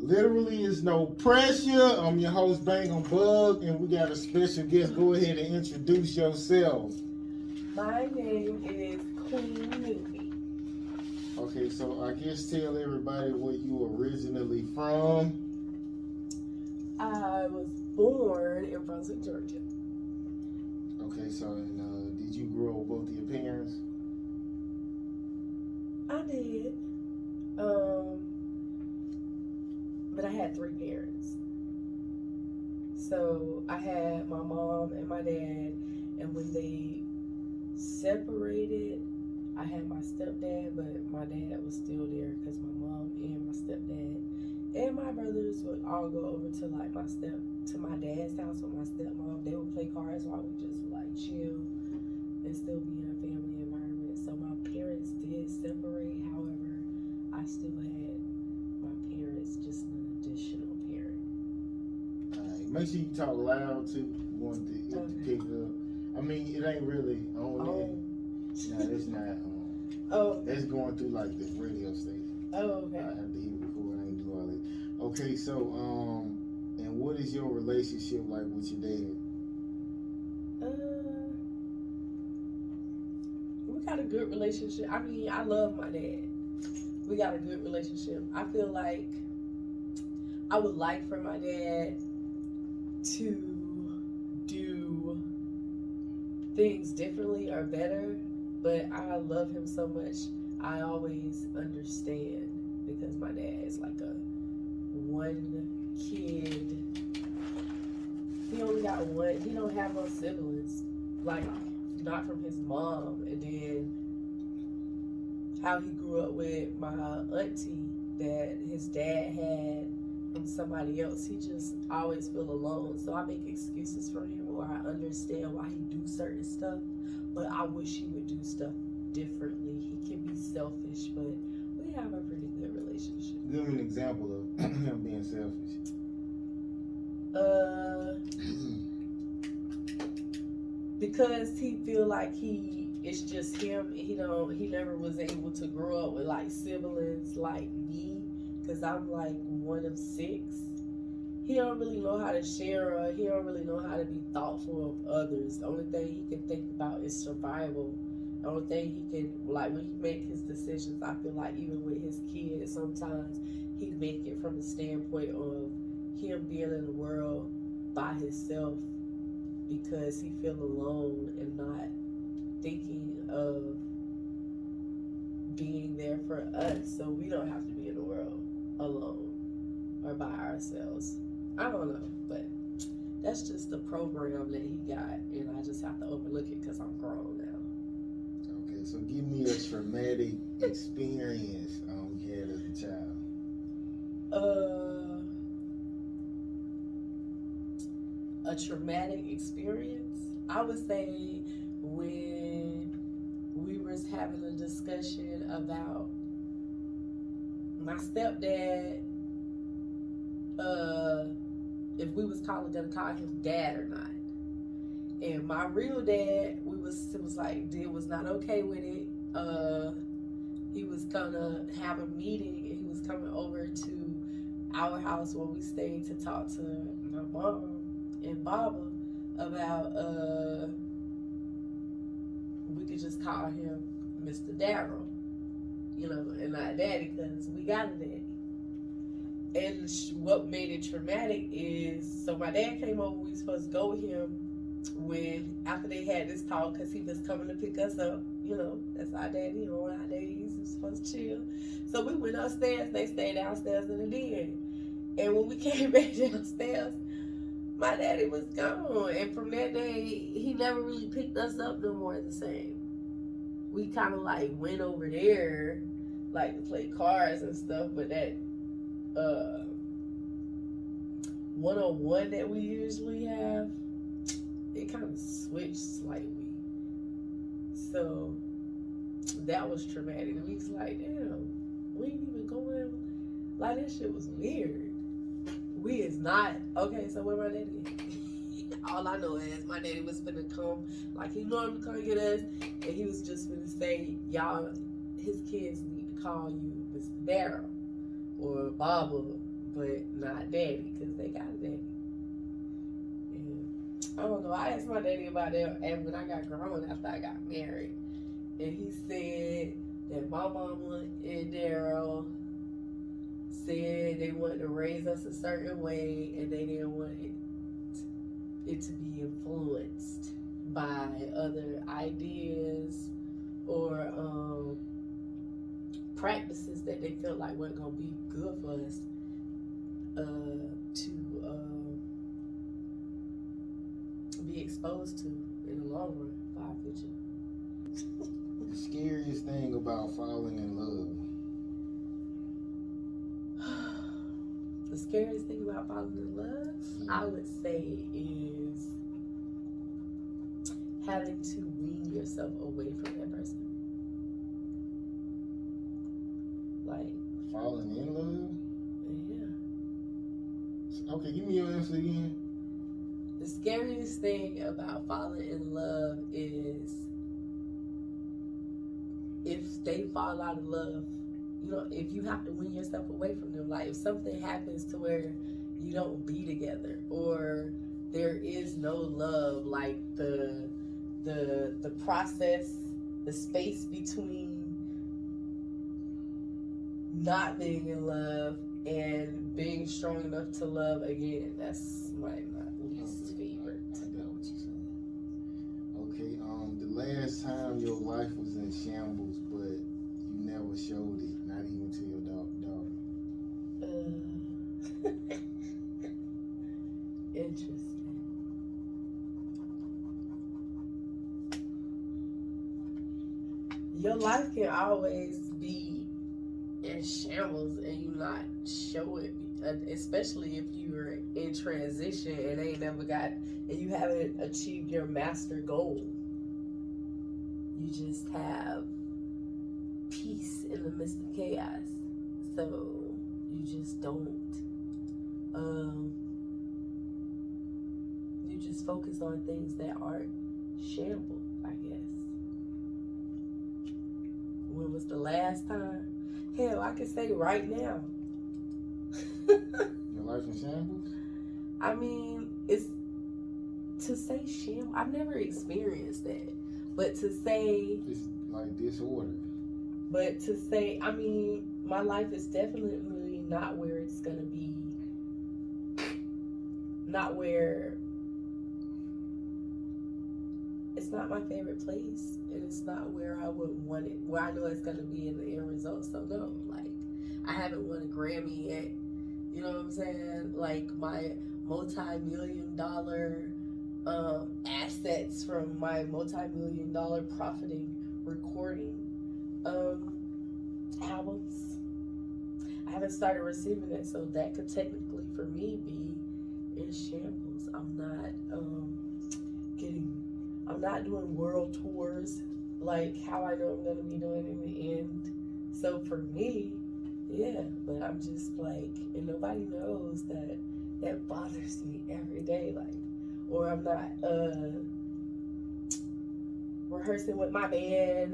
Literally is no pressure. I'm your host, Bangem Bugg, and we got a special guest. Go ahead and introduce yourself. My name is QweenNuBi. Okay, so I guess tell everybody where you originally from. I was born in Brunswick, Georgia. Okay, so did you grow up with both of your parents? I did. But I had three parents. So I had my mom and my dad, and when they separated, I had my stepdad, but my dad was still there because my mom and my stepdad and my brothers would all go over to like my dad's house with my stepmom. They would play cards while we just would like chill and still be in a family environment. So my parents did separate. However, I still had my parents, just an additional parent. Alright, make sure you talk loud too. You want it to pick up. I mean, it ain't really on there. No, it's not. That's going through like the radio station. Oh, okay. I have to hit record. I ain't do all that. Okay, so and what is your relationship like with your dad? We got a good relationship. I mean, I love my dad. We got a good relationship. I feel like I would like for my dad to do things differently or better, but I love him so much. I always understand because my dad is like a one kid. He only got one. He don't have no siblings, like not from his mom. And then how he grew up with my auntie that his dad had from somebody else. He just always feel alone. So I make excuses for him, or I understand why he do certain stuff, but I wish he would do stuff differently. He can be selfish, but we have a pretty good relationship. Give me an example of him being selfish. Because he feel like it's just him. He never was able to grow up with like siblings like me, because I'm like one of six. He don't really know how to share, or he don't really know how to be thoughtful of others. The only thing he can think about is survival. The only thing he can, like when he make his decisions, I feel like even with his kids, sometimes he make it from the standpoint of him being in the world by himself because he feel alone and not thinking of being there for us, so we don't have to be in the world alone or by ourselves. I don't know, but that's just the program that he got, and I just have to overlook it because I'm grown now. Okay, so give me a traumatic experience you had as a child. A traumatic experience, I would say when we was having a discussion about my stepdad, if we was gonna call him dad or not. And my real dad, was not okay with it. He was gonna have a meeting, and he was coming over to our house where we stayed to talk to my mom and Baba about we could just call him Mr. Darryl, and not Daddy, because we got a daddy. And what made it traumatic is, so my dad came over, we were supposed to go with him after they had this talk, because he was coming to pick us up. That's our daddy, on our days, we're supposed to chill. So we went upstairs, they stayed downstairs in the den. And when we came back downstairs, my daddy was gone. And from that day, he never really picked us up no more the same. We kind of like went over there, like to play cards and stuff, but that one-on-one that we usually have, it kind of switched slightly. So that was traumatic. And we was like, damn, we ain't even going, like, that shit was weird. We is not, okay, so where my daddy at? All I know is my daddy was finna come, like he normally come get us, and he was just finna say, y'all, his kids need to call you Mr. Darryl or Baba, but not daddy, because they got a daddy. And I don't know, I asked my daddy about that and when I got grown after I got married. And he said that my mama and Daryl said they wanted to raise us a certain way and they didn't want it to be influenced by other ideas or practices that they felt like weren't going to be good for us to be exposed to in the long run for our future. The scariest thing about falling in love. The scariest thing about falling in love, I would say, is having to wean yourself away from that person. Like falling in love? Yeah. Okay, give me your answer again. The scariest thing about falling in love is if they fall out of love, you know, if you have to wean yourself away from them. Like if something happens to where you don't be together or there is no love, like the process, the space between not being in love and being strong enough to love again, that's my least favorite. I got what you're saying. Okay, the last time your life was in shambles, but you never showed it, not even to your daughter. Interesting. Your life can always be in shambles and you not show it, especially if you're in transition and you haven't achieved your master goal. You just have peace in the midst of chaos. So you just don't, you just focus on things that aren't shambled, I guess. When was the last time? Hell, I could say right now. Your life in shambles? I mean, it's to say shambles. I've never experienced that. But to say... It's like disorder. But to say, I mean, my life is definitely not where it's going to be. Not where... It's not my favorite place. And it's not where I would want it. Where I know it's going to be in the end result. So no, like, I haven't won a Grammy yet. You know what I'm saying? Like, my multi-million-dollar assets from my multi-million-dollar profiting recording albums. I haven't started receiving it, so that could technically, for me, be in shambles. I'm not doing world tours like how I know I'm going to be doing in the end. So for me, yeah, but I'm just like, and nobody knows that bothers me every day, like, or I'm not rehearsing with my band,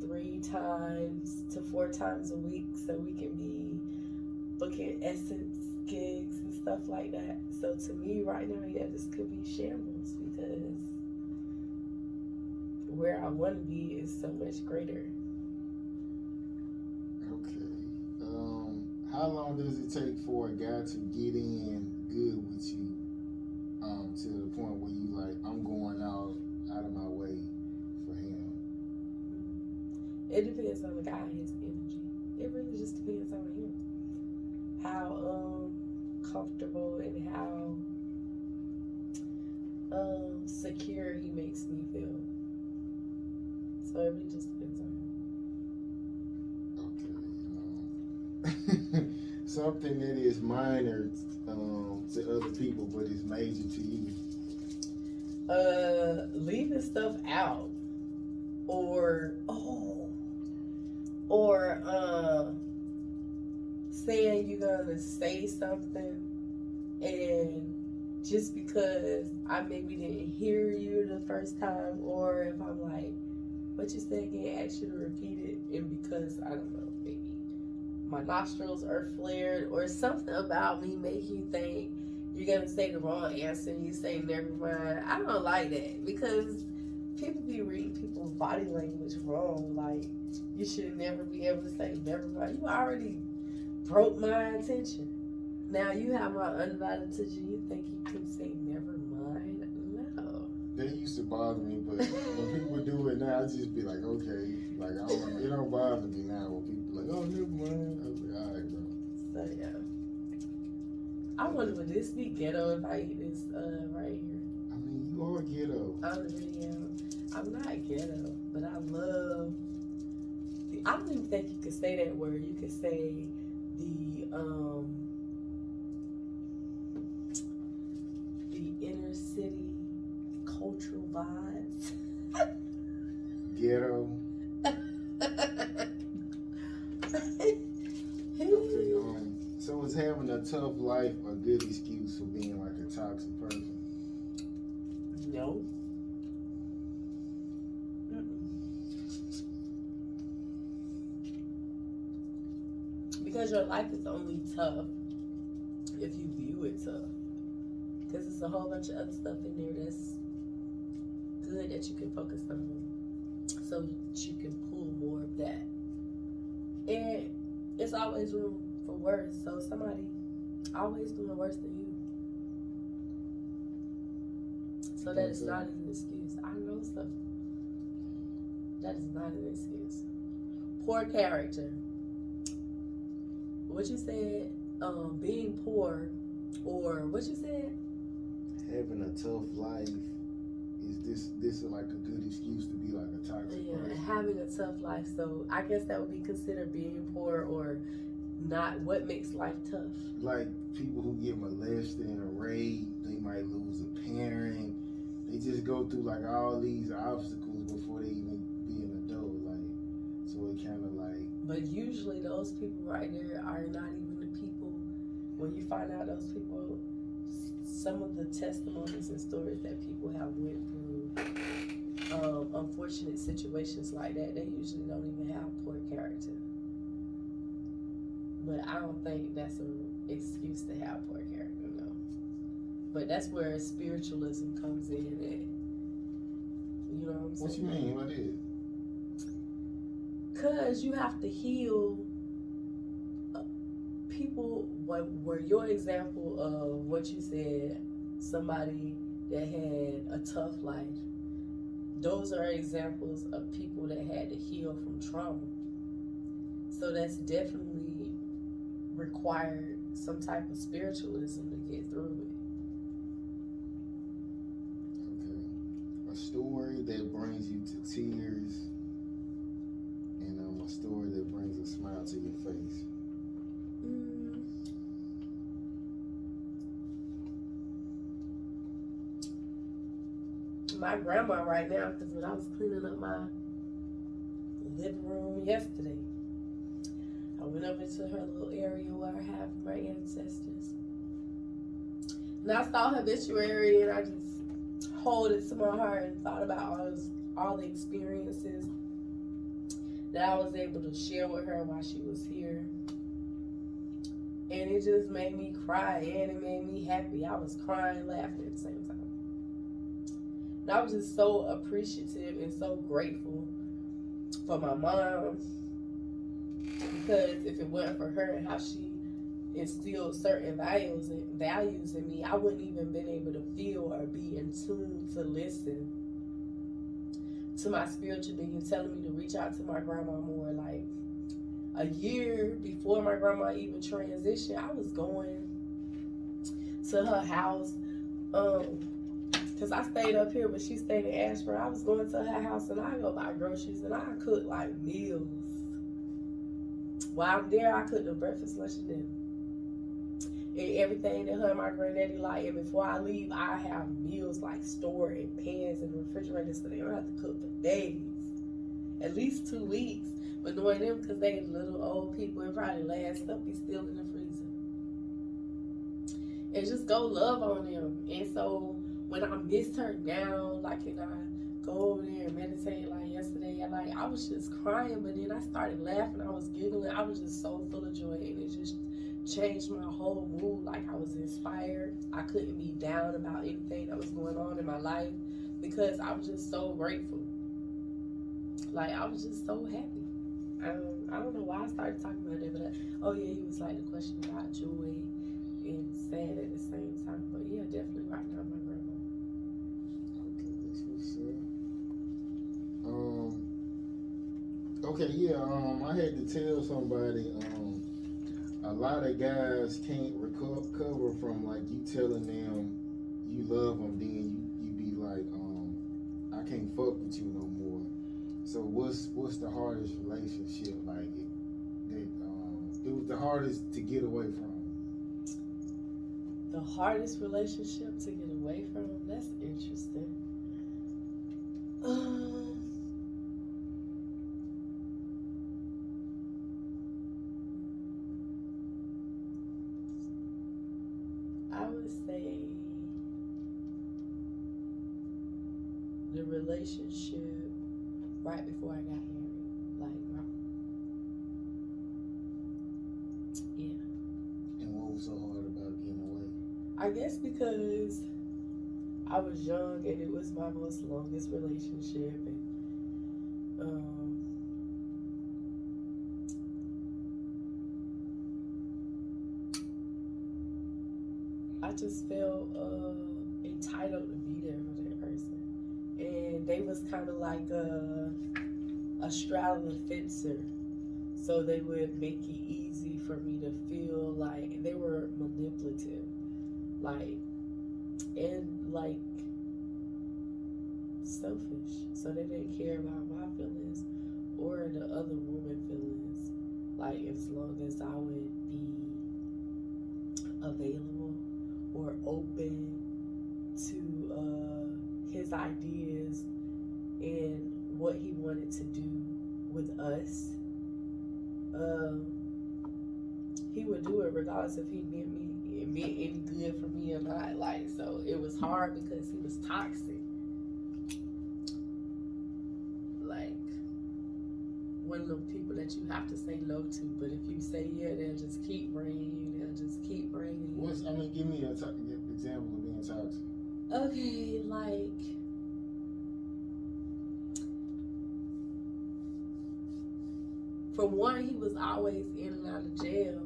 3 times to 4 times a week so we can be booking Essence gigs and stuff like that. So to me right now, yeah, this could be shambles because where I want to be is so much greater. Okay. How long does it take for a guy to get in good with you to the point where you like, I'm going out of my way for him? It depends on the guy, his energy. It really just depends on him. How comfortable and how secure he makes me feel. So it really just depends on him. Okay. Something that is minor to other people but is major to you. Leaving stuff out, or saying you're gonna say something, and just because I maybe didn't hear you the first time, or if I'm like, what you said again, ask you to repeat it, and because I don't know, maybe my nostrils are flared, or something about me make you think you're gonna say the wrong answer and you say never mind. I don't like that, because people be reading people's body language wrong. Like, you should never be able to say never mind. You already broke my attention. Now you have my undivided attention. You think you can say never mind? No. That used to bother me, but when people do it now, I just be like, okay. Like, it don't bother me now when people like, oh, never mind. I was like, all right, bro. So, yeah. I wonder, would this be ghetto if I eat this right here? I mean, you are ghetto. I really am. I'm not ghetto, but I love... I don't even think you could say that word. You could say the inner city cultural vibes. Ghetto. Okay, so is having a tough life a good excuse for being like a toxic person? No. Because your life is only tough if you view it tough. Because there's a whole bunch of other stuff in there that's good that you can focus on, so that you can pull more of that. And it's always room for worse. So somebody always doing worse than you. So that is not an excuse. I know stuff. That is not an excuse. Poor character. What you said, being poor, or what you said? Having a tough life, is this like a good excuse to be like a toxic person? Having a tough life. So I guess that would be considered being poor or not. What makes life tough? Like people who get molested and raped, they might lose a parent. They just go through like all these obstacles before they even be an adult. Like, so it kind of like. But usually those people right there are not even the people. When you find out those people, some of the testimonies and stories that people have went through, unfortunate situations like that, they usually don't even have poor character. But I don't think that's an excuse to have poor character, no. But that's where spiritualism comes in at. You know what I'm saying? What you mean? What is? Because you have to heal people. What were your example of what you said, somebody that had a tough life? Those are examples of people that had to heal from trauma. So that's definitely required some type of spiritualism to get through it. Okay. A story that brings you to tears, and a story that brings a smile to your face. My grandma right now, because when I was cleaning up my living room yesterday, I went up into her little area where I have my ancestors. And I saw her obituary, and I just hold it to my heart and thought about all the experiences that I was able to share with her while she was here. And it just made me cry, and it made me happy. I was crying and laughing at the same time. And I was just so appreciative and so grateful for my mom, because if it wasn't for her and how she instilled certain values in me, I wouldn't even been able to feel or be in tune to listen to my spiritual being telling me to reach out to my grandma more. Like a year before my grandma even transitioned, I was going to her house, because I stayed up here, but she stayed in Ashburn. I was going to her house, and I go buy groceries, and I cook like meals. While I'm there, I cook the breakfast, lunch, and dinner. And everything that her and my granddaddy like. And before I leave, I have meals like stored in pans in the refrigerator, so they don't have to cook for days. At least 2 weeks. But knowing them, because they little old people, and probably last stuff be still in the freezer. And just go love on them. And so when I miss her now, like, and I go over there and meditate like yesterday. I was just crying, but then I started laughing. I was giggling. I was just so full of joy, and it just changed my whole mood. Like, I was inspired. I couldn't be down about anything that was going on in my life because I was just so grateful. Like, I was just so happy. I don't know why I started talking about it, but he was like the question about joy and sad at the same time. But yeah, definitely right now my grandma. Okay, that's what's up. Okay, yeah, I had to tell somebody, a lot of guys can't recover from, like, you telling them you love them, then you be like, I can't fuck with you no more. So what's the hardest relationship, like, it was the hardest to get away from? The hardest relationship to get away from? That's interesting. I would say the relationship right before I got married. Like, yeah. And what was so hard about getting away? I guess because I was young and it was my most longest relationship, and I just felt entitled to be there for that person, and they was kind of like a straddling fencer, so they would make it easy for me to feel like they were manipulative, and selfish. So they didn't care about my feelings or the other woman's feelings. Like, as long as I would be available or open to his ideas and what he wanted to do with us, he would do it regardless if it meant any good for me or not. Like, so it was hard because he was toxic. Like, one of them people that you have to say no to, but if you say yeah, they'll just keep bringing you. Give me an example of being toxic. Okay, like, for one, he was always in and out of jail.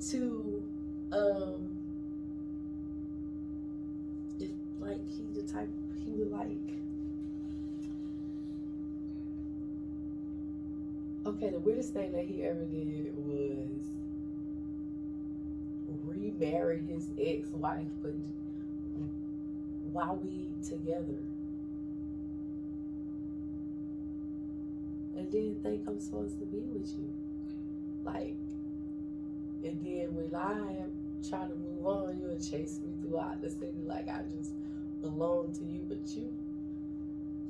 Two, if, like, he's the type, he would, like, okay, the weirdest thing that he ever did was remarry his ex-wife, but while we together. And then think I'm supposed to be with you. Like, and then when I try to move on, you'll chase me throughout the city like I just belong to you, but you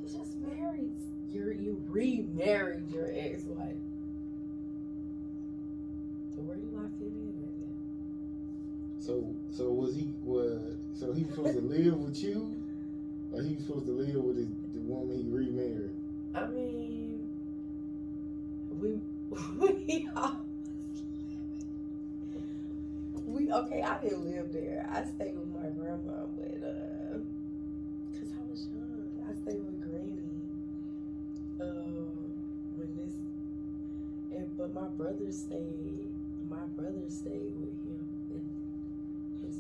just married. You remarried your ex-wife. So where do I fit in at that? So he was supposed to live with you, or he was supposed to live with the woman he remarried? I mean, I didn't live there. I stayed with my grandma, but cause I was young. I stayed with Granny. But my brother stayed with him and his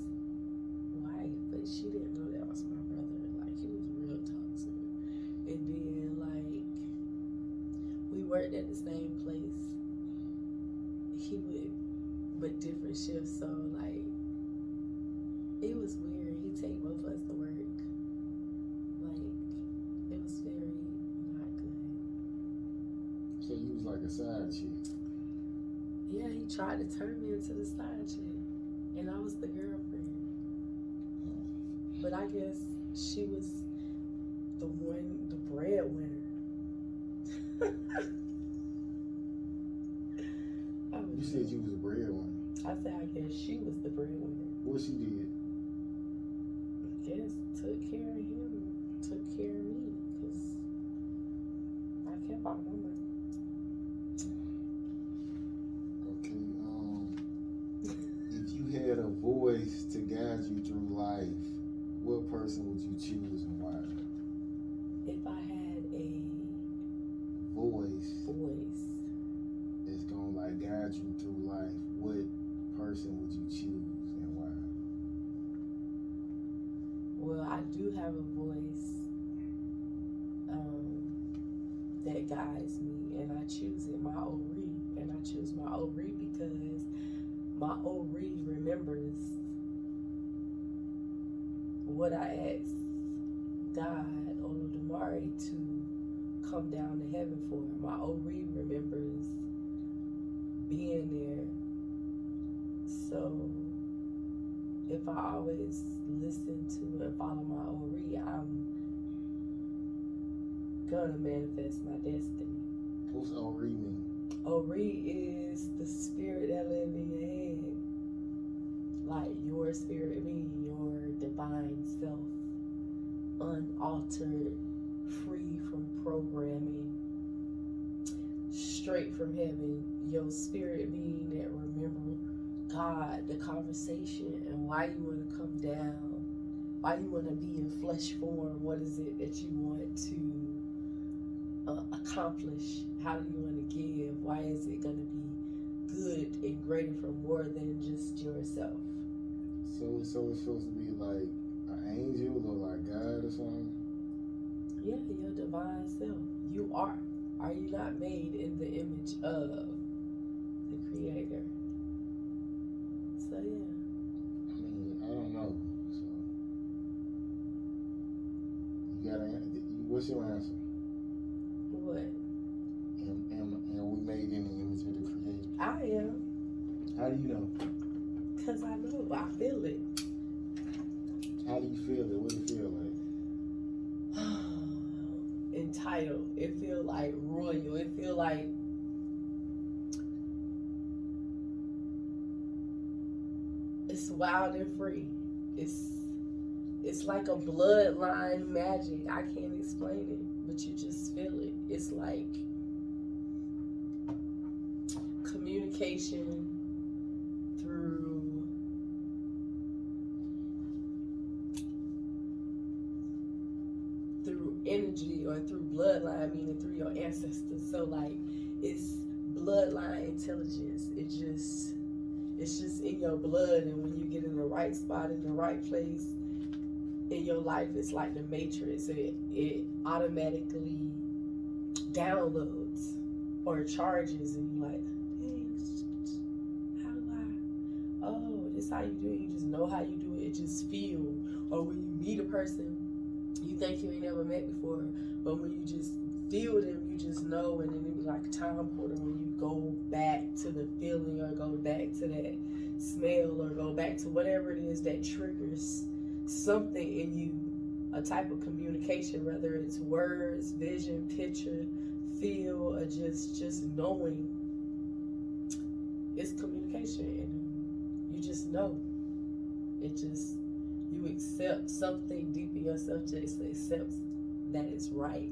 wife, but she didn't know that was my brother. Like, he was real toxic. And then, like, we worked at the same place. He would, but different shifts, so, like, it was weird. He'd take both of us to work. Like, it was very not good. So you was like a side chick? Yeah, he tried to turn me into the side chick, and I was the girlfriend. But I guess she was the breadwinner. You said you was a breadwinner. I said I guess she was the breadwinner. What she did? I guess took care of him, took care of me, because all my money. Okay. If you had a voice to guide you through life, what person would you choose and why? If I had a voice that's gonna like guide you through life, what person would you choose and why? Well, I do have a voice that guides me, and I choose it, my Ori. And I choose my Ori because my Ori remembers what I asked God, Olodumare, to come down to heaven for. My Ori remembers being there. So if I always listen to and follow my Ori, I'm gonna manifest my destiny. What's Ori mean? Ori is the spirit that lives in your head. Like your spirit being your divine self, unaltered, free from programming, straight from heaven. Your spirit being that remember God, the conversation, and why you want to come down, why you want to be in flesh form. What is it that you want to accomplish? How do you want to give? Why is it going to be good and greater for more than just yourself? So it's supposed to be like an angel or like God or something? Yeah, your divine self. You are. Are you not made in the image of the Creator? So yeah. I mean, I don't know. So you gotta. What's your answer? What? Am we made in the image of the Creator? I am. How do you know? Because I know. I feel it. How do you feel it? What do you feel like? Entitled. It feel like royal. It feel like it's wild and free. It's like a bloodline magic. I can't explain it, but you just feel it. It's like communication through energy or through bloodline, meaning through your ancestors. So like it's bloodline intelligence. It's just in your blood, and when you get in the right spot in the right place in your life, it's like the Matrix. It automatically downloads or charges, and you're like, hey, how do I? Oh, this how you do it. You just know how you do it. It just feel. Or when you meet a person you think you ain't never met before, but when you just feel them, you just know, and then it be like a time portal when you go back to the feeling or go back to that smell or go back to whatever it is that triggers something in you, a type of communication, whether it's words, vision, picture, feel, or just knowing. It's communication, and you just know. You accept something deep in yourself, just accept that it's right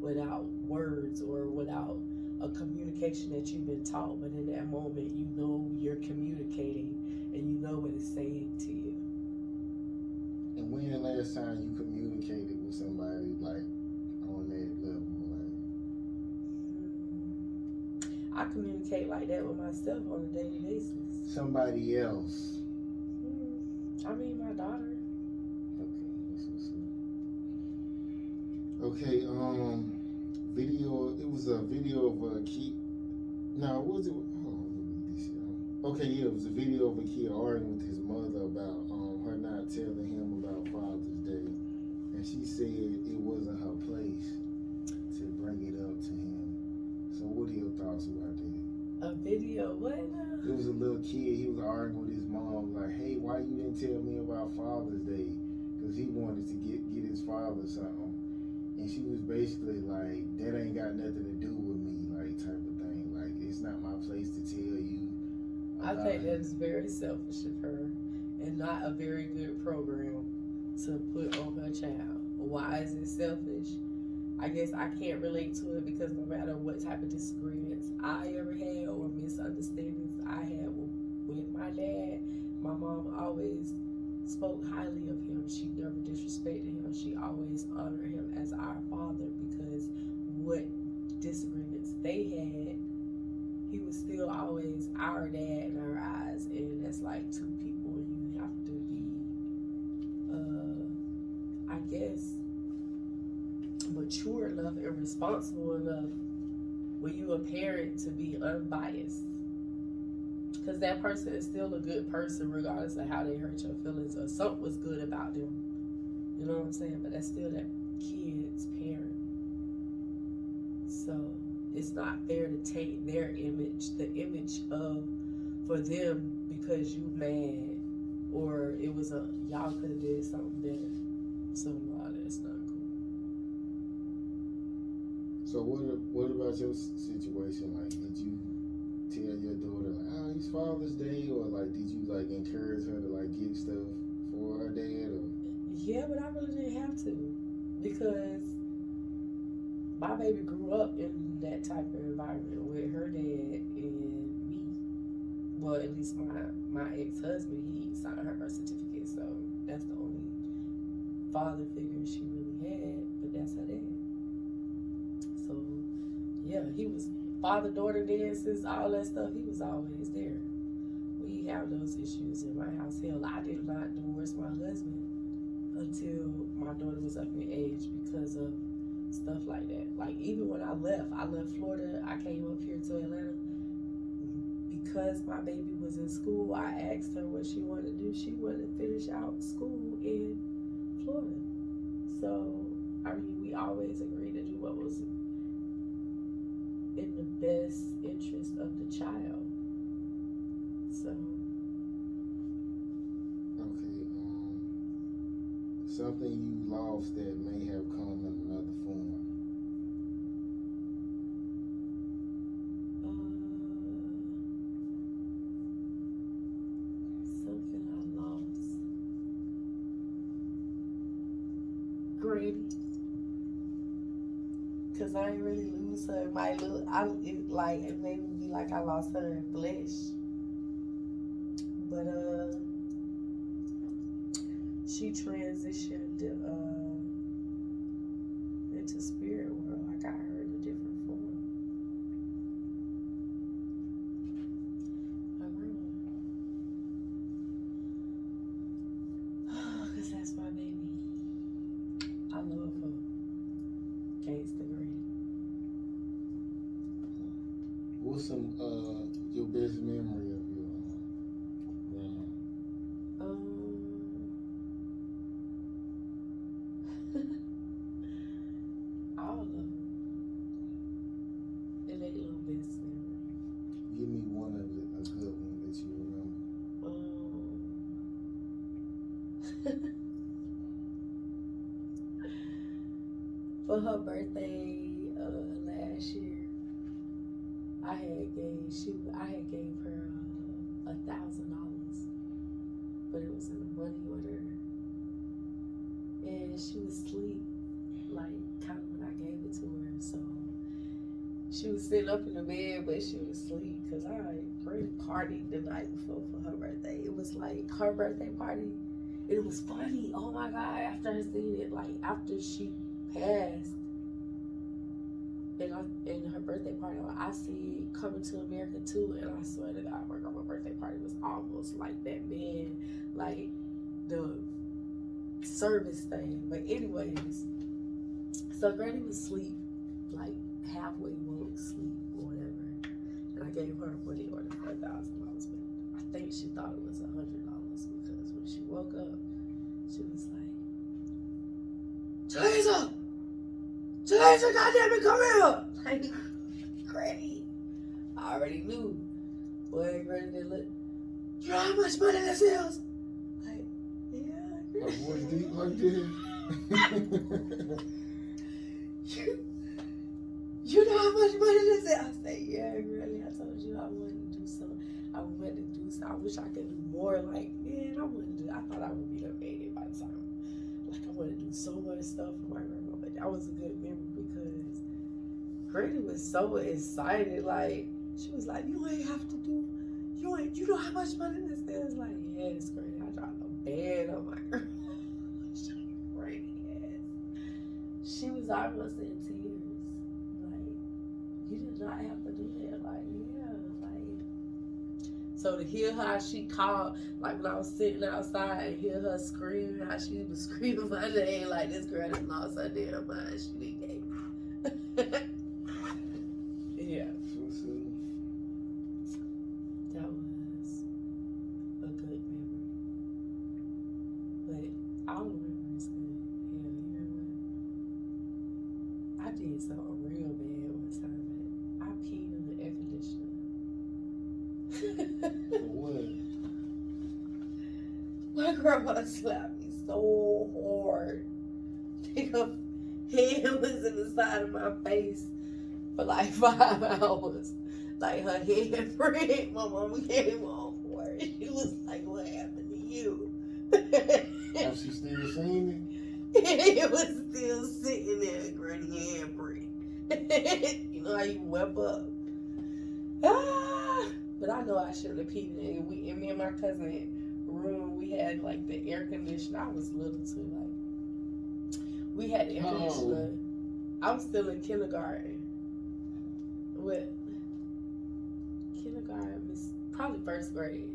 without words or without a communication that you've been taught. But in that moment, you know you're communicating and you know what it's saying to you. And when the last time you communicated with somebody like on that level? I communicate like that with myself on a daily basis. Somebody else? I mean, my daughter. Okay, video. It was a video of a kid. No, what was it? Hold on, let me read this shit. Okay, yeah, it was a video of a kid arguing with his mother about her not telling him about Father's Day, and she said it wasn't her place to bring it up to him. So, what are your thoughts about that? A video? What? It was a little kid. He was arguing with his mom, like, "Hey, why you didn't tell me about Father's Day?" Because he wanted to get his father something. And she was basically like, that ain't got nothing to do with me, like, type of thing. Like, it's not my place to tell you. I think that is very selfish of her and not a very good program to put on her child. Why is it selfish? I guess I can't relate to it because no matter what type of disagreements I ever had or misunderstandings I had with my dad, my mom always spoke highly of him. She never disrespected him. She always honored him as our father, because what disagreements they had, he was still always our dad in our eyes. And that's like two people, and you have to be I guess mature enough and responsible enough when you a parent to be unbiased, because that person is still a good person regardless of how they hurt your feelings or something was good about them, you know what I'm saying? But that's still that kid's parent, so it's not fair to take their image, the image of for them, because you mad or it was a y'all could have did something better. So no, that's not cool. So what about your situation? Like, did you tell your daughter like, oh, it's Father's Day, or like did you like encourage her to like get stuff for her dad? Or yeah, but I really didn't have to, because my baby grew up in that type of environment with her dad and me. Well, at least my ex-husband, he signed her birth certificate, so that's the only father figure she really had, but that's her dad. So yeah, he was father-daughter dances, all that stuff, he was always there. We have those issues in my house. Hell, I did not divorce my husband until my daughter was up in age because of stuff like that. Like, even when I left Florida, I came up here to Atlanta. Because my baby was in school, I asked her what she wanted to do. She wanted to finish out school in Florida. So, I mean, we always agreed to do what was in the best interest of the child. So. Okay, something you lost that may have come in another form. Something I lost. Granny. Cause I ain't really lose her. It made me be like I lost her in flesh. But she transitioned into spirit world. I got her in a different form. My grandma. Cause that's my baby. I love her. Gangsta Granny. What's some your best memory of your grandma? All of them. It ain't little best memory. Give me one of a good one that you remember. For her birthday last year, I had gave her $1,000, but it was in a money order, and she was asleep, like kind of when I gave it to her. So she was sitting up in the bed, but she was asleep because I really partied the night before for her birthday. It was like her birthday party. It was funny. Oh my God! After I seen it, like after she passed, and her birthday party, I see Coming to America too, and I swear to God, my grandma's birthday party was almost like that, man, like the service thing. But anyways, so Granny was asleep, like halfway woke, sleep or whatever, and I gave her a money order for $1,000, but I think she thought it was $100 because when she woke up, she was like, Teresa, goddamn it, come here! Like, Granny. I already knew. Boy, Granny didn't look. You know how much money this is? Like, yeah, Granny. Her voice deep like this. You know how much money this is? I say, yeah, Granny. I told you I wanted to do something. I wish I could do more. Like, man, I thought I would be a baby by the time. Like, I want to do so much stuff for my grandma. But that was a good memory Granny was so excited, like, she was like, you know how much money this is? Like, yes, Granny, I dropped a band on my girl. Granny, yes. She was almost in tears. Like, you did not have to do that. Like, yeah, like. So to hear how she called, like when I was sitting outside and hear her scream, how she was screaming my name, like this girl that lost her damn mind, she didn't get it. Yeah. That was a good memory. But all the memories good. Hell, you know what? I did something real bad one time. I peed in the air conditioner. What? My grandma slapped me so hard. Her hand was in the side of my face for like 5 hours. Like her head print. My mama came home for it. She was like, what happened to you? Have she still seen it? It was still sitting there, Granny handprint. You know how you web up. But I know I shouldn't have peed in it. Me and my cousin room, we had like the air conditioner. I was little too, like we had the air conditioner. I was still in kindergarten. What? Kindergarten, probably first grade.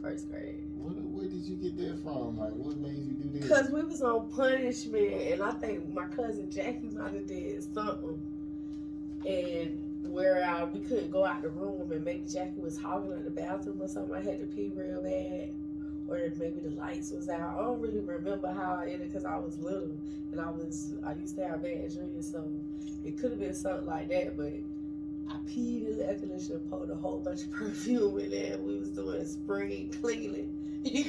First grade. Where did you get that from? Like, what made you do that? Because we was on punishment, and I think my cousin Jackie might have did something. And where we couldn't go out the room, and maybe Jackie was hogging at the bathroom or something. I had to pee real bad, or maybe the lights was out. I don't really remember how I ended because I was little, and I used to have bad dreams, so it could have been something like that. But I peed in the air conditioner, poured a whole bunch of perfume in there, and we was doing spring cleaning.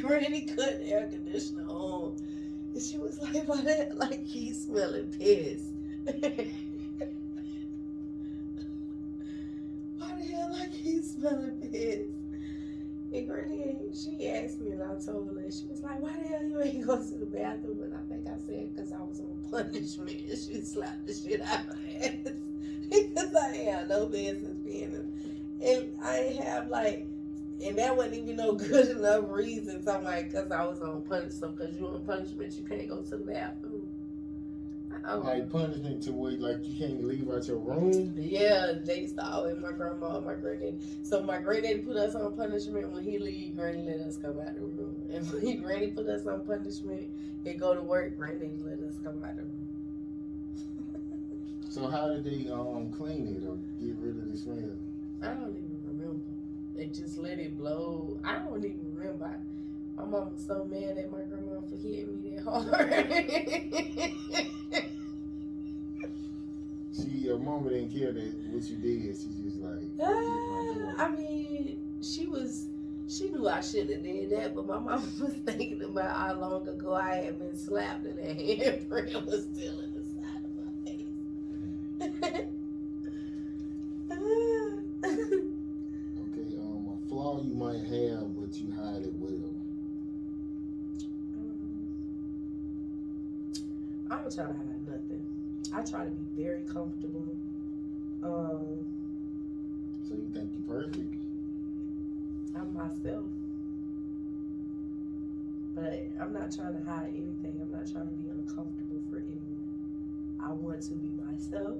Granny cut the air conditioner on, and she was like, "Why that? Like he's smelling piss." Like he's smelling piss. And Granny, she asked me and I told her, she was like, why the hell you ain't go to the bathroom? And I think I said, because I was on punishment. And she slapped the shit out of my ass. Because I ain't had no business being in. And I ain't have and that wasn't even no good enough reason. So I'm like, because I was on punishment. Because you're on punishment, you can't go to the bathroom. Like punishment to where like you can't leave out your room? Yeah, they used to always my grandma and my granddaddy. So my granddaddy put us on punishment. When he leave, Granny let us come out the room. And when Granny put us on punishment and go to work, Granddaddy let us come out the room. So how did they clean it or get rid of the smell? I don't even remember. They just let it blow. I don't even remember. My mom was so mad at my grandma for hitting me that hard. Your mama didn't care that what you did. She just like. I mean, she knew I shouldn't have did that, but my mama was thinking about how long ago I had been slapped and that handprint was still in the side of my face. Okay, a flaw you might have, but you hide it well. I don't try to hide nothing. I try to be very comfortable. So you think you're perfect? I'm myself. But I'm not trying to hide anything. I'm not trying to be uncomfortable for anyone. I want to be myself.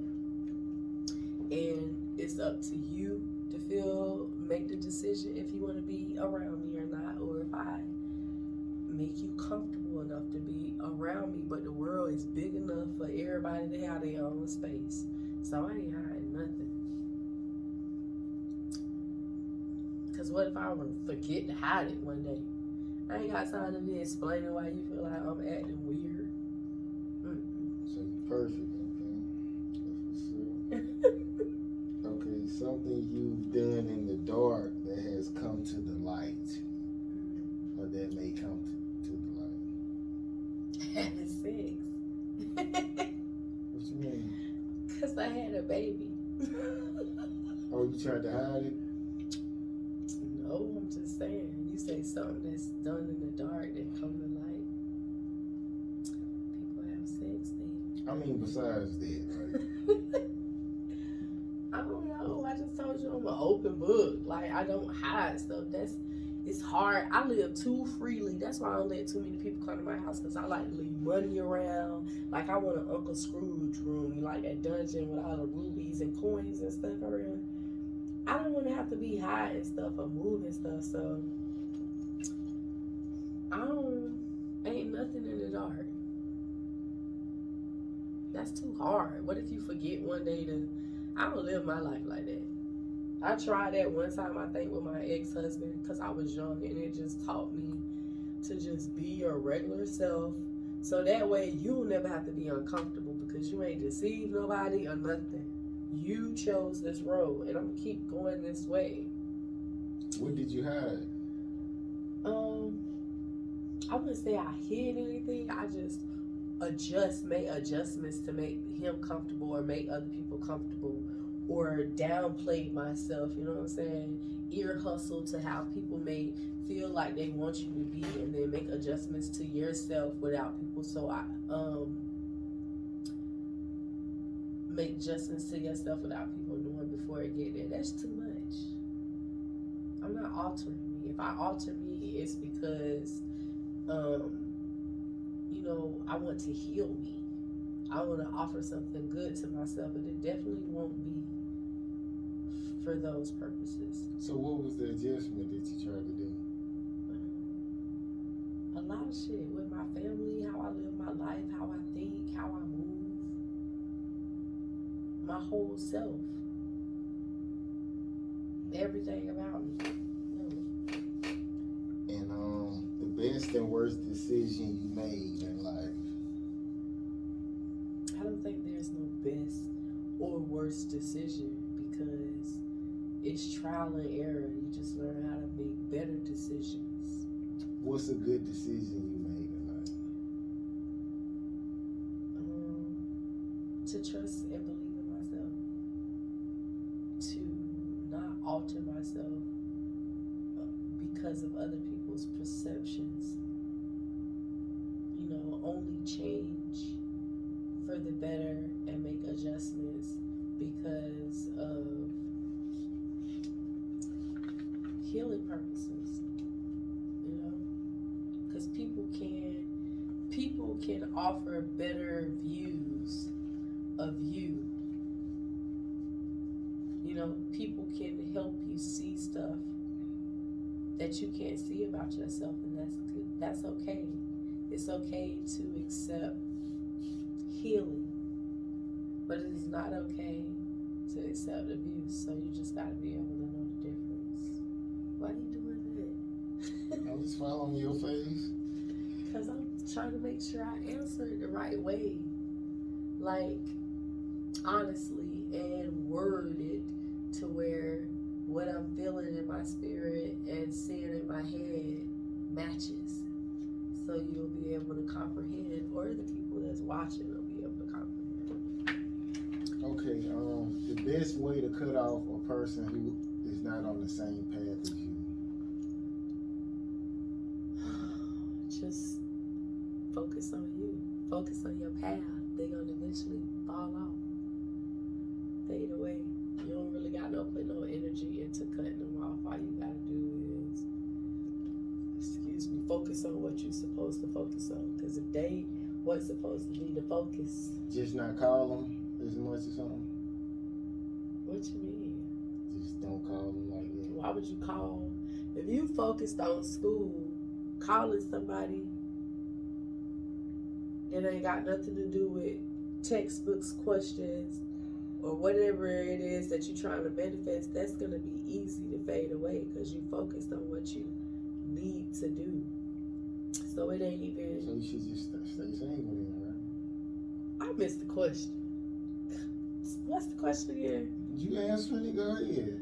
And it's up to you to make the decision if you want to be around me or not, or if I make you comfortable enough to be around me. But the world is big enough for everybody to have their own space. So I ain't hiding nothing. Because what if I forget to hide it one day? I ain't got time to be explaining why you feel like I'm acting weird. So you perfect, okay? That's what's up. Okay, something you've done in the dark that has come to the light. Or that may come to the light. Having sex. What you mean? Because I had a baby. Oh, you tried to hide it? No, I'm just saying. You say something that's done in the dark that come to light. People have sex then. I mean, besides that, right? I don't know. I just told you I'm an open book. Like, I don't hide stuff. It's hard. I live too freely. That's why I don't let too many people come to my house, because I like to leave money around. Like, I want an Uncle Scrooge room, like a dungeon with all the rubies and coins and stuff around. I don't want to have to be hiding stuff or moving stuff, so ain't nothing in the dark. That's too hard. What if you forget one day I don't live my life like that. I tried that one time, I think, with my ex-husband, because I was young, and it just taught me to just be your regular self. So that way you'll never have to be uncomfortable, because you ain't deceived nobody or nothing. You chose this road, and I'm gonna keep going this way. What did you hide? I wouldn't say I hid anything. I just made adjustments to make him comfortable or make other people comfortable, or downplayed myself, you know what I'm saying? Ear hustle to how people may feel like they want you to be, and then make adjustments to yourself without people. So I make adjustments to yourself without people knowing before it get there. That's too much. I'm not altering me. If I alter me, it's because I want to heal me. I want to offer something good to myself, but it definitely won't be for those purposes. So what was the adjustment that you tried to do? A lot of shit with my family, how I live my life, how I think, how I move, my whole self, everything about me. And the best and worst decision you made in life? I don't think there's no best or worst decision, because it's trial and error. You just learn how to make better decisions. What's a good decision you made in life? To trust and believe in myself. To not alter myself because of other people's perceptions. Only change for the better and make adjustments because of healing purposes. Because people can offer better views of you. People can help you see stuff that you can't see about yourself, and that's good. That's okay. It's okay to accept healing, but it is not okay to accept abuse. So you just gotta be able to know the difference. Why are you doing that? I'm just following your face. Because I'm trying to make sure I answer it the right way. Like, honestly, and word it to where what I'm feeling in my spirit and seeing in my head matches. So you'll be able to comprehend, or the people that's watching will be able to comprehend. Okay, the best way to cut off a person who is not on the same path as you? Just focus on you. Focus on your path. They're going to eventually fall off. Fade away. You don't really got to put no energy into cutting them off. All you got to do is, focus on what you're supposed to focus on. Because if they what's supposed to be the focus. Just not call them as much or something? What you mean? Just don't call them like that. Why would you call? If you focused on school, calling somebody that ain't got nothing to do with textbooks, questions, or whatever it is that you're trying to manifest, that's going to be easy to fade away because you focused on what you need to do. So it ain't even... So you should just stay single then, right? I missed the question. What's the question again? You answering it? Go ahead.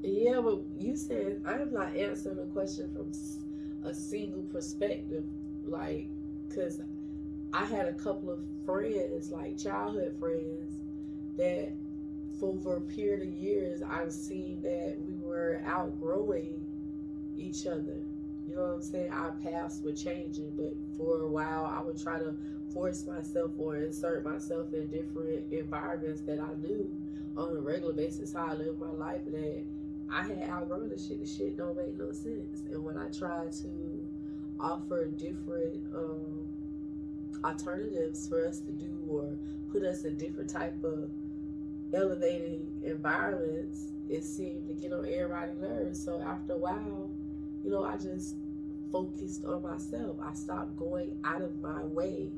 Yeah, but you said I'm not answering the question from a single perspective. Like, because I had a couple of friends, like childhood friends, that for over a period of years, I've seen that we were outgrowing each other. You know what I'm saying? Our paths were changing, but for a while, I would try to force myself or insert myself in different environments that I knew on a regular basis how I live my life that I had outgrown the shit. The shit don't make no sense. And when I try to offer different alternatives for us to do or put us in different type of elevating environments, it seemed to get on everybody's nerves. So after a while, I just focused on myself. I stopped going out of my way.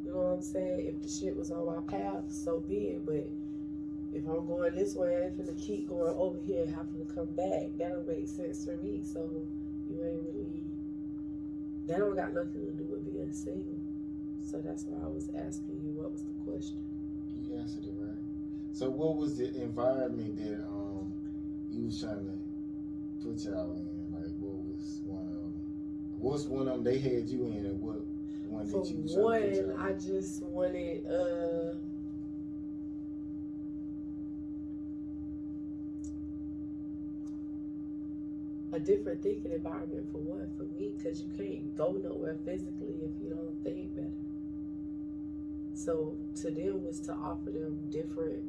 You know what I'm saying? If the shit was on my path, so be it. But if I'm going this way, I'm finna keep going over here and having to come back. That don't make sense for me. So that don't got nothing to do with being single. So that's why I was asking you, what was the question? You answered it right. So what was the environment that you was trying to put y'all in? Like, what's one of them they had you in, and what one that you was trying to put y'all in? I just wanted a different thinking environment for me, because you can't go nowhere physically if you don't think better. So to them was to offer them different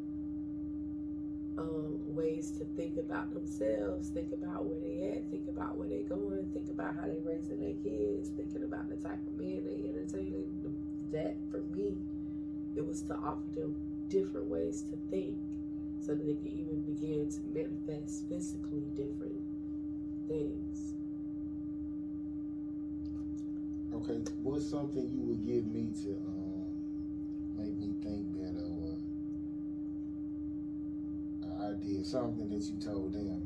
ways to think about themselves, think about where they at, think about where they going, think about how they raising their kids, thinking about the type of men they entertaining. That for me, it was to offer them different ways to think so that they can even begin to manifest physically different things. Okay, what's something you would give me to make me think better, or an idea, something that you told them?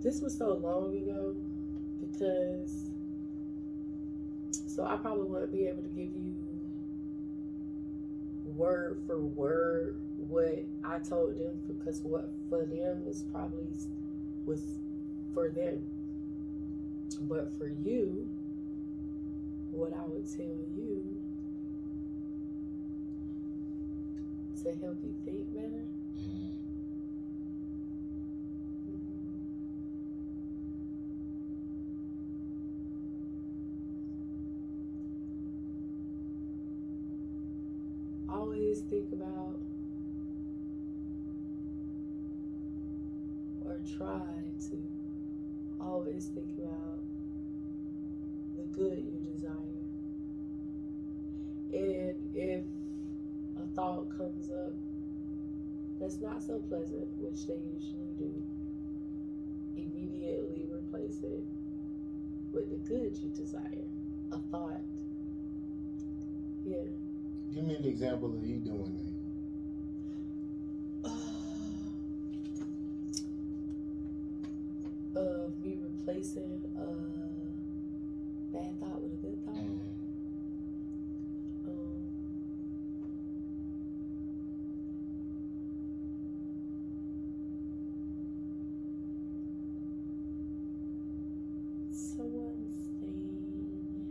This was so long ago, because I probably wouldn't be able to give you word for word what I told them, because what for them was for them. But for you, what I would tell you to help you think better. Always think about, or try to always think about the good you desire. And if a thought comes up that's not so pleasant, which they usually do, immediately replace it with the good you desire. A thought. Yeah. Give me an example of you doing that. Of me replacing a bad thought with a good thought. Someone's saying,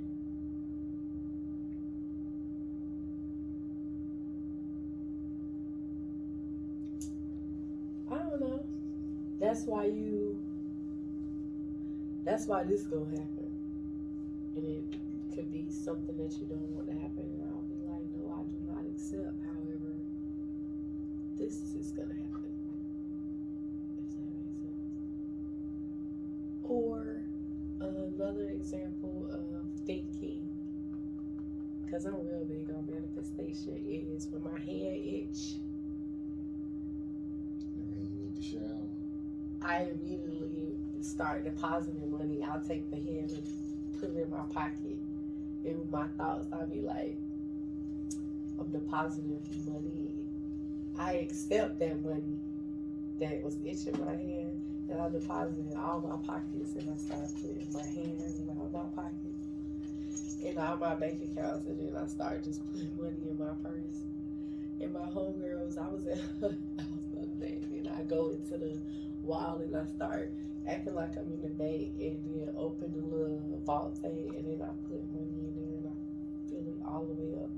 I don't know. That's why this gonna happen. And it could be something that you don't want to happen, and I'll be like, no, I do not accept. However, this is gonna happen. If that makes sense. Or another example of thinking, because I'm real big on manifestation, is when my hand itch. You need to shower. I immediately start depositing money. I'll take the hand and put it in my pocket. And with my thoughts, I'll be like, I'm depositing money. I accept that money that was itching my hand, and I deposit it in all my pockets, and I start putting my hands in all my pockets, in all my bank accounts, and then I start just putting money in my purse. And my homegirls, I was at her house the other day, and I go into the wall and I start acting like I'm in the bank, and then open the little vault thing, and then I put money in there and I fill it all the way up.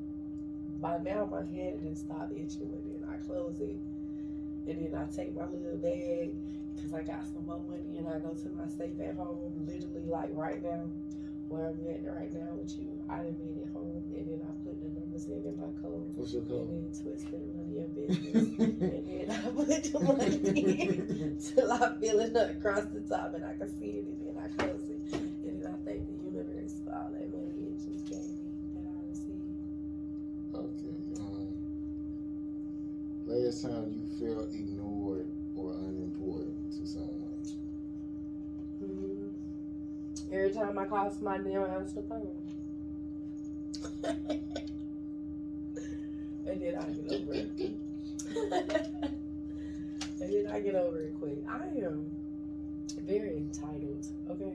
By now my hand didn't stop itching, and then I close it, and then I take my little bag because I got some more money, and I go to my safe at home, literally like right now, where I'm at right now with you. I done made it home, and then I put the number 100% in my code. What's your code? And then twisted none of your business. And then I put the money in till I feel it across the top and I can see it, and then I close it. And then I thank the universe for all that money it just gave me that I received. Okay. Last time you felt ignored or unimportant to someone? Every time I call somebody, they don't answer the phone. And then I get over it. And then I get over it quick. I am very entitled, okay?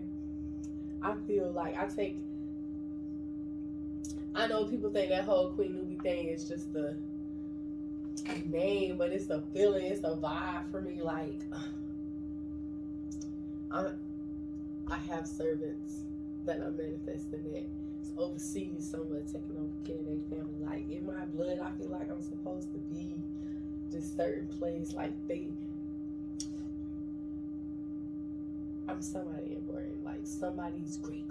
I feel like I know people think that whole QweenNuBi thing is just a name, but it's a feeling, it's a vibe for me. Like, I have servants that I'm manifesting that overseas somewhere taking over care of their family. Like, in my blood, I feel like I'm supposed to be this certain place. Like, I'm somebody important. Like, somebody's great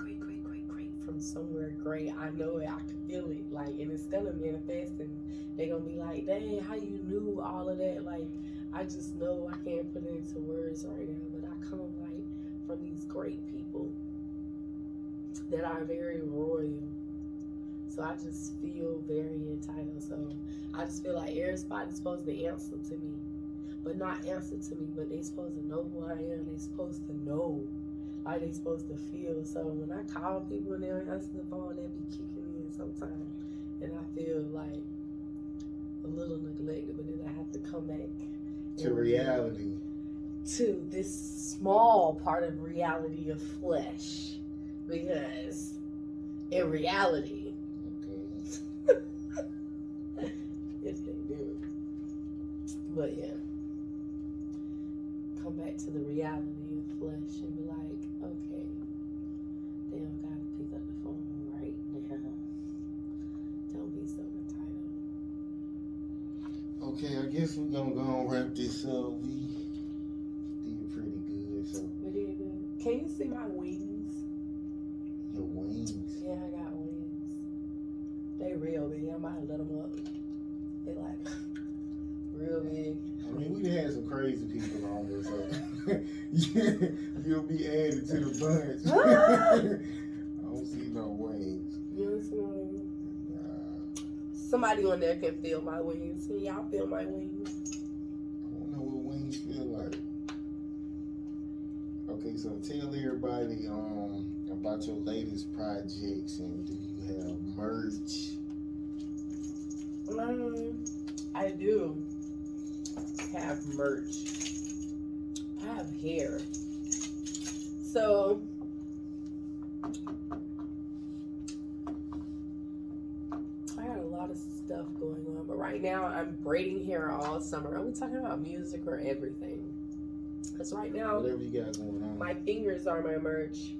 from somewhere great. I know it. I can feel it. Like, and it's gonna manifest, and they're gonna be like, dang, how you knew all of that? Like, I just know I can't put it into words right now, but I come like from these great people that are very royal. So I just feel very entitled. So I just feel like everybody's supposed to answer to me, but not answer to me, but they supposed to know who I am. They supposed to know. Like, they supposed to feel. So when I call people and they don't answer the phone, they be kicking me in sometimes. And I feel like a little neglected, but then I have to come back to reality. To this small part of reality of flesh. Because in reality, if they do. But yeah. Come back to the reality of flesh and be like, okay, they don't gotta pick up the phone right now. Don't be so entitled. Okay, I guess we're gonna go and wrap this up. We did pretty good, so. We did good. Can you see my wings? Your wings? Yeah, I got wings. They real big. I might have let them up. They like real big. I mean, we done had some crazy people on here, so you'll be added to the bunch. I don't see no wings. You don't see no wings? Nah. Somebody on there can feel my wings. Can y'all feel my wings? I don't know what wings feel like. Okay, so tell everybody about your latest projects, and do you have merch? I do have merch. I have hair. So I got a lot of stuff going on, but right now I'm braiding hair all summer. Are we talking about music or everything? Because right now, whatever you got going on, my fingers are my merch.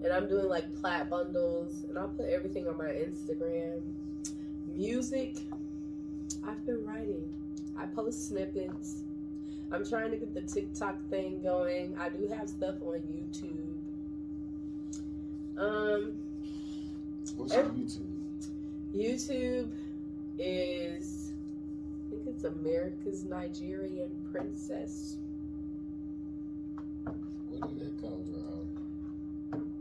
And I'm doing like plaid bundles, and I'll put everything on my Instagram. Music, I've been writing. I post snippets. I'm trying to get the TikTok thing going. I do have stuff on YouTube. What's your YouTube? YouTube is, I think it's America's Nigerian Princess. Where did that come from?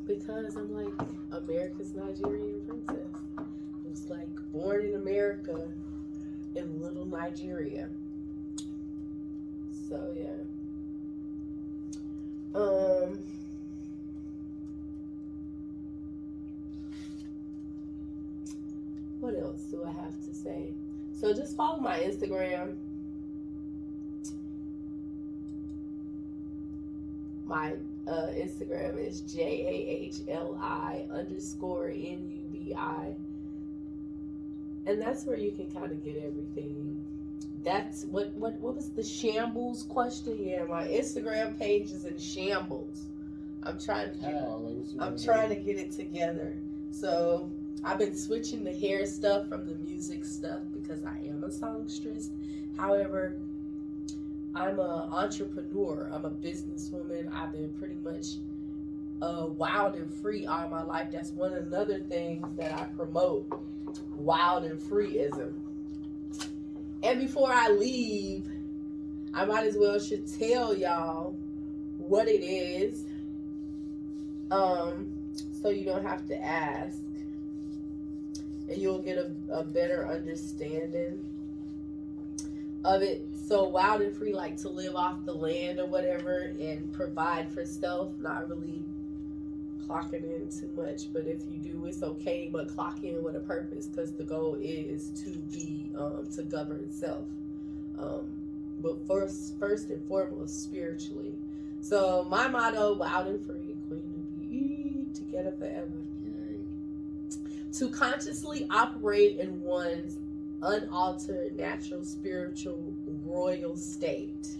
Because I'm like America's Nigerian Princess. It was like born in America in little Nigeria. So yeah. What else do I have to say? So just follow my Instagram. My Instagram is JAHLI_NUBI. And that's where you can kind of get everything. That's what was the shambles question? Yeah, my Instagram page is in shambles. I'm trying to get it together. So I've been switching the hair stuff from the music stuff because I am a songstress. However, I'm an entrepreneur. I'm a businesswoman. I've been pretty much wild and free all my life. That's one of the other things that I promote wild and freeism. And before I leave, I might as well should tell y'all what it is, so you don't have to ask, and you'll get a better understanding of it. So wild and free, like to live off the land or whatever and provide for self, not really clocking in too much, but if you do, it's okay, but clock in with a purpose, because the goal is to be to govern self, but first and foremost spiritually. So my motto: wild and free, QweenNuBi, together forever. Yay. To consciously operate in one's unaltered natural spiritual royal state.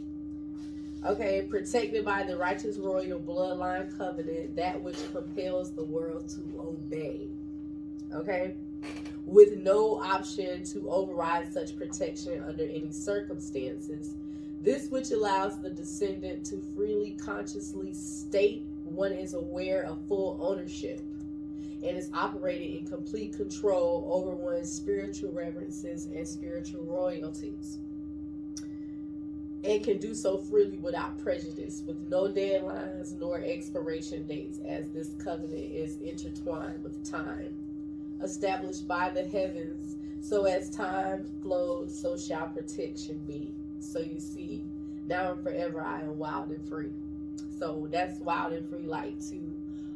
Okay, protected by the righteous royal bloodline covenant, that which compels the world to obey. Okay, with no option to override such protection under any circumstances. This which allows the descendant to freely, consciously state one is aware of full ownership and is operating in complete control over one's spiritual reverences and spiritual royalties, and can do so freely without prejudice, with no deadlines nor expiration dates, as this covenant is intertwined with time, established by the heavens. So as time flows, so shall protection be. So you see, now and forever I am wild and free. So that's wild and free, like to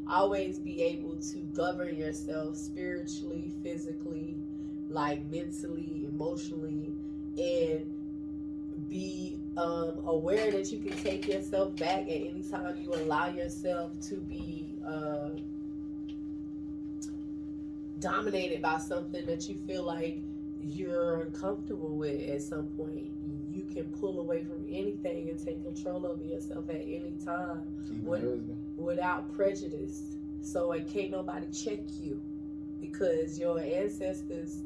always be able to govern yourself spiritually, physically, like mentally, emotionally, and be aware that you can take yourself back at any time you allow yourself to be dominated by something that you feel like you're uncomfortable with. At some point, you can pull away from anything and take control over yourself at any time without prejudice. So it can't nobody check you, because your ancestors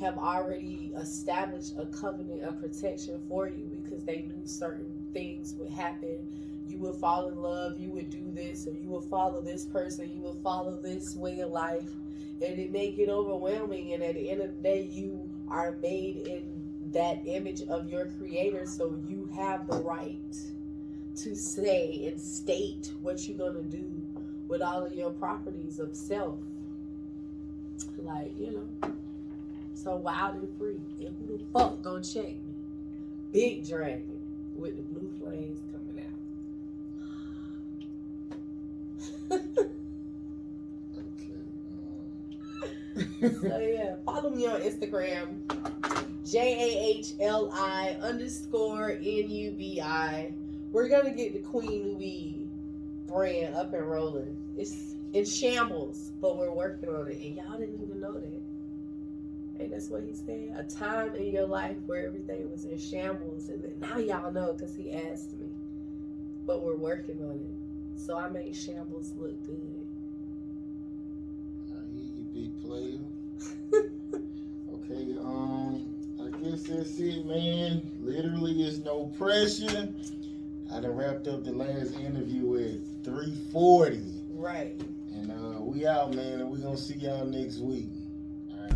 have already established a covenant of protection for you, because they knew certain things would happen. You would fall in love, you would do this, or you would follow this person, you would follow this way of life, and it may get overwhelming, and at the end of the day, you are made in that image of your creator, so you have the right to say and state what you're going to do with all of your properties of self. Like, you know, so wild and free. And who the fuck gonna check me? Big dragon with the blue flames coming out. Okay. So yeah, follow me on Instagram, JAHLI_NUBI. We're gonna get the QweenNuBi brand up and rolling. It's in shambles, but we're working on it, and y'all didn't even know that. And that's what he said. A time in your life where everything was in shambles, and then now y'all know because he asked me. But we're working on it, so I make shambles look good. I hear you, big player. Okay, I guess that's it, man. Literally, it's no pressure. I done wrapped up the last interview at 3:40. Right. And we out, man, and we gonna see y'all next week. All right.